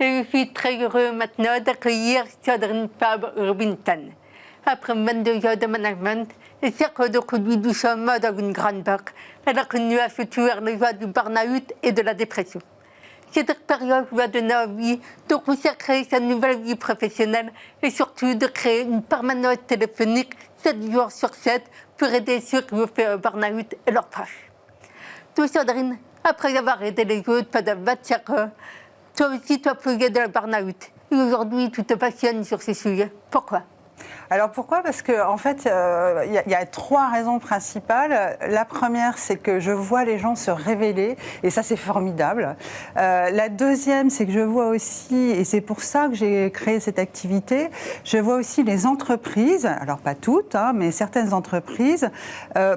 Et je suis très heureux maintenant d'accueillir Sandrine Fabre-Robinson. Après 22 ans de management et cercle de conduite du chemin dans une grande banque, elle a connu à se tuer les joies du burn-out et de la dépression. Cette expérience lui a donné envie de consacrer sa nouvelle vie professionnelle et surtout de créer une permanence téléphonique 7 jours sur 7 pour aider ceux qui ont fait un burn-out et leurs proches. Toi, Sandrine, après avoir aidé les autres pendant 25 ans, toi aussi, tu as plongé dans le burn-out. Et aujourd'hui, tu te passionnes sur ces sujets. Pourquoi ? Alors pourquoi ? Parce qu'en fait, il y a 3 raisons principales. La première, c'est que je vois les gens se révéler, et ça, c'est formidable. La deuxième, c'est que je vois aussi, et c'est pour ça que j'ai créé cette activité, je vois aussi les entreprises, alors pas toutes, hein, mais certaines entreprises,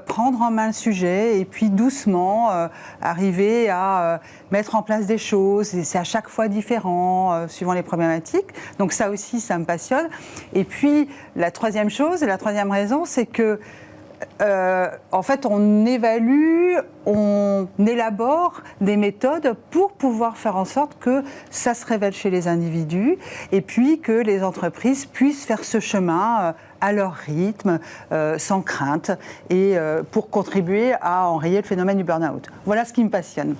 prendre en main le sujet et puis doucement arriver à mettre en place des choses. Et c'est à chaque fois différent, suivant les problématiques. Donc ça aussi, ça me passionne. Et puis, la troisième raison, c'est que, en fait, on évalue, on élabore des méthodes pour pouvoir faire en sorte que ça se révèle chez les individus et puis que les entreprises puissent faire ce chemin à leur rythme, sans crainte, et pour contribuer à enrayer le phénomène du burn-out. Voilà ce qui me passionne.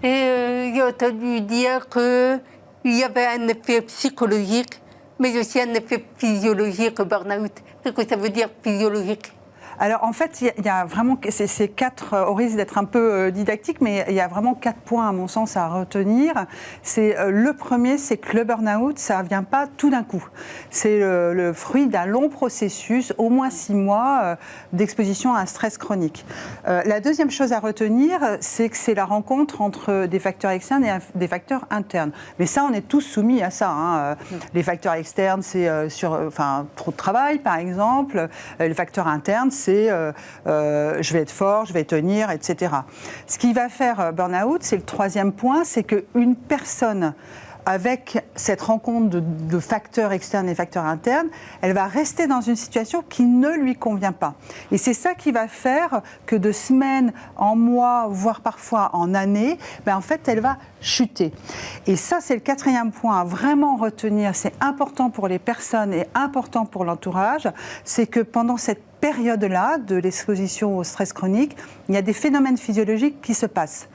Et j'ai entendu dire qu'il y avait un effet psychologique, mais aussi un effet physiologique au burn-out. Qu'est-ce que ça veut dire physiologique ? Alors en fait, il y a vraiment ces 4, au risque d'être un peu didactique, mais il y a vraiment 4 points à mon sens à retenir. Le premier, c'est que le burn-out, ça ne vient pas tout d'un coup. C'est le fruit d'un long processus, au moins 6 mois d'exposition à un stress chronique. La deuxième chose à retenir, c'est que c'est la rencontre entre des facteurs externes et des facteurs internes. Mais ça, on est tous soumis à ça, hein. Les facteurs externes, c'est trop de travail, par exemple. Les facteurs internes, c'est je vais être fort, je vais tenir, etc. Ce qui va faire burn-out, c'est le troisième point, c'est qu'une personne avec cette rencontre de facteurs externes et facteurs internes, elle va rester dans une situation qui ne lui convient pas. Et c'est ça qui va faire que de semaines en mois, voire parfois en années, en fait, elle va chuter. Et ça, c'est le 4e point à vraiment retenir. C'est important pour les personnes et important pour l'entourage. C'est que pendant cette période-là de l'exposition au stress chronique, il y a des phénomènes physiologiques qui se passent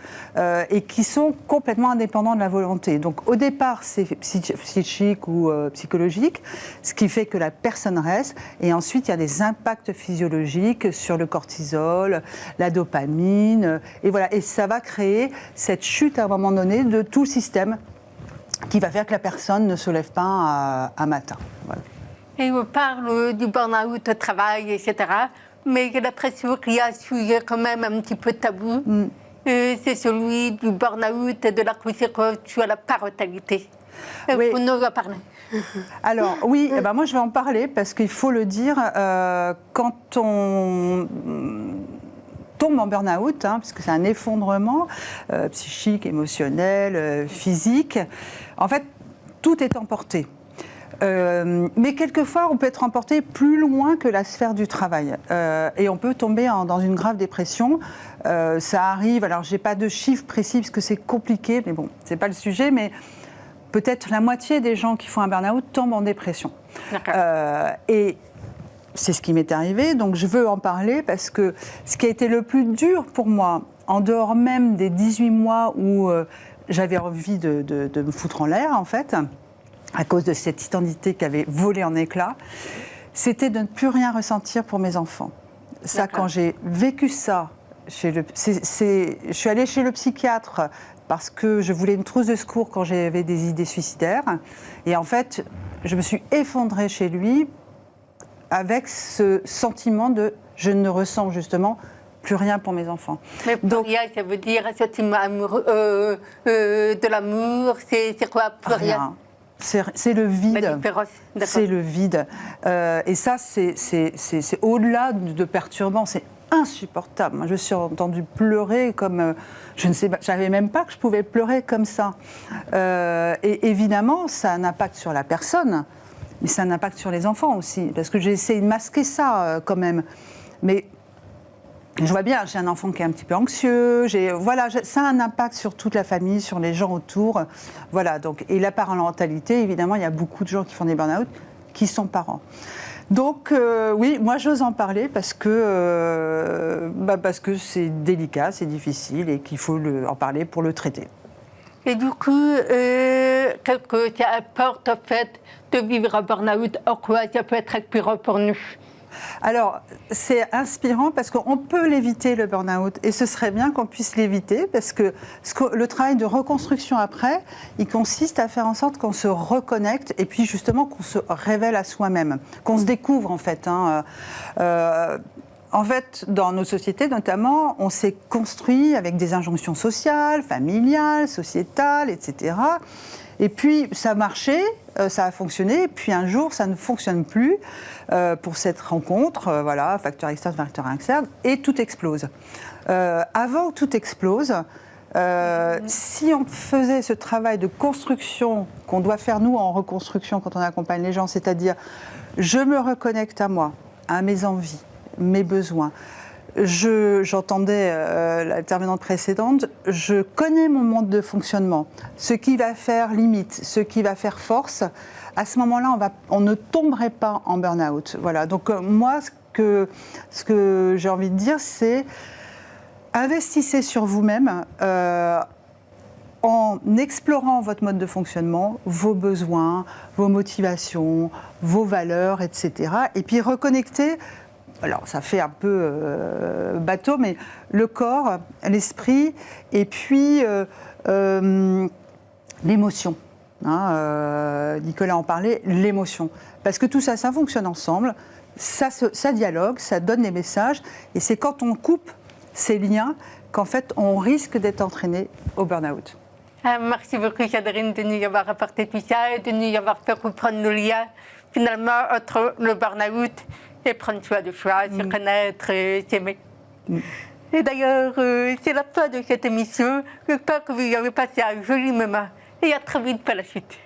et qui sont complètement indépendants de la volonté. Donc au départ, c'est psychique ou psychologique, ce qui fait que la personne reste. Et ensuite, il y a des impacts physiologiques sur le cortisol, la dopamine. Et voilà. Et ça va créer cette chute à un moment donné de tout le système qui va faire que la personne ne se lève pas un matin. Voilà. Et on parle du burn-out au travail, etc. Mais j'ai l'impression qu'il y a un sujet quand même un petit peu tabou. C'est celui du burn-out et de la conséquence sur la parentalité. Oui. Vous nous en parlez. Alors oui, moi je vais en parler parce qu'il faut le dire, quand on tombe en burn-out, puisque c'est un effondrement psychique, émotionnel, physique, en fait tout est emporté. Mais quelquefois, on peut être emporté plus loin que la sphère du travail. Et on peut tomber dans une grave dépression. Ça arrive, alors je n'ai pas de chiffres précis parce que c'est compliqué, mais bon, ce n'est pas le sujet, mais peut-être la moitié des gens qui font un burn-out tombent en dépression. Et c'est ce qui m'est arrivé, donc je veux en parler parce que ce qui a été le plus dur pour moi, en dehors même des 18 mois où j'avais envie de me foutre en l'air, en fait, à cause de cette identité qui avait volé en éclats, c'était de ne plus rien ressentir pour mes enfants. Ça, quand j'ai vécu ça, je suis allée chez le psychiatre parce que je voulais une trousse de secours quand j'avais des idées suicidaires. Et en fait, je me suis effondrée chez lui avec ce sentiment de je ne ressens justement plus rien pour mes enfants. Mais pour rien, ça veut dire un sentiment de l'amour, c'est quoi plus rien? C'est le vide. C'est le vide. Et ça, c'est au-delà de perturbant. C'est insupportable. Moi, je me suis entendue pleurer comme... je ne savais même pas que je pouvais pleurer comme ça. Et évidemment, ça a un impact sur la personne, mais ça a un impact sur les enfants aussi. Parce que j'ai essayé de masquer ça quand même. Mais Je vois bien, j'ai un enfant qui est un petit peu anxieux, voilà, ça a un impact sur toute la famille, sur les gens autour. Voilà, donc, et la parentalité, évidemment, il y a beaucoup de gens qui font des burn-out qui sont parents. Donc oui, moi j'ose en parler parce que c'est délicat, c'est difficile et qu'il faut en parler pour le traiter. Et du coup, qu'est-ce que ça apporte en fait de vivre un burn-out? En quoi ça peut être inspirant pour nous? Alors, c'est inspirant parce qu'on peut l'éviter, le burn-out, et ce serait bien qu'on puisse l'éviter parce que le travail de reconstruction après, il consiste à faire en sorte qu'on se reconnecte et puis justement qu'on se révèle à soi-même, qu'on se découvre en fait. En fait, dans nos sociétés notamment, on s'est construit avec des injonctions sociales, familiales, sociétales, etc. Et puis, ça a marché, ça a fonctionné, et puis un jour, ça ne fonctionne plus pour cette rencontre, voilà, facteur externe, facteur interne, et tout explose. Avant que tout explose, si on faisait ce travail de construction qu'on doit faire, nous, en reconstruction, quand on accompagne les gens, c'est-à-dire, je me reconnecte à moi, à mes envies, mes besoins. J'entendais l'intervenante précédente, je connais mon mode de fonctionnement, ce qui va faire limite, ce qui va faire force. À ce moment-là, on ne tomberait pas en burn-out. Voilà. Donc moi, ce que j'ai envie de dire, c'est investissez sur vous-même en explorant votre mode de fonctionnement, vos besoins, vos motivations, vos valeurs, etc. Et puis reconnectez. Alors, ça fait un peu bateau, mais le corps, l'esprit, et puis l'émotion. Nicolas en parlait, l'émotion. Parce que tout ça, ça fonctionne ensemble, ça dialogue, ça donne des messages, et c'est quand on coupe ces liens qu'en fait, on risque d'être entraîné au burn-out. Merci beaucoup, Sandrine, de nous avoir apporté tout ça et de nous avoir fait comprendre nos liens, finalement, entre le burn-out et prendre soin de soi, se connaître, s'aimer. Et d'ailleurs, c'est la fin de cette émission. J'espère que vous avez passé un joli moment et à très vite pour la suite.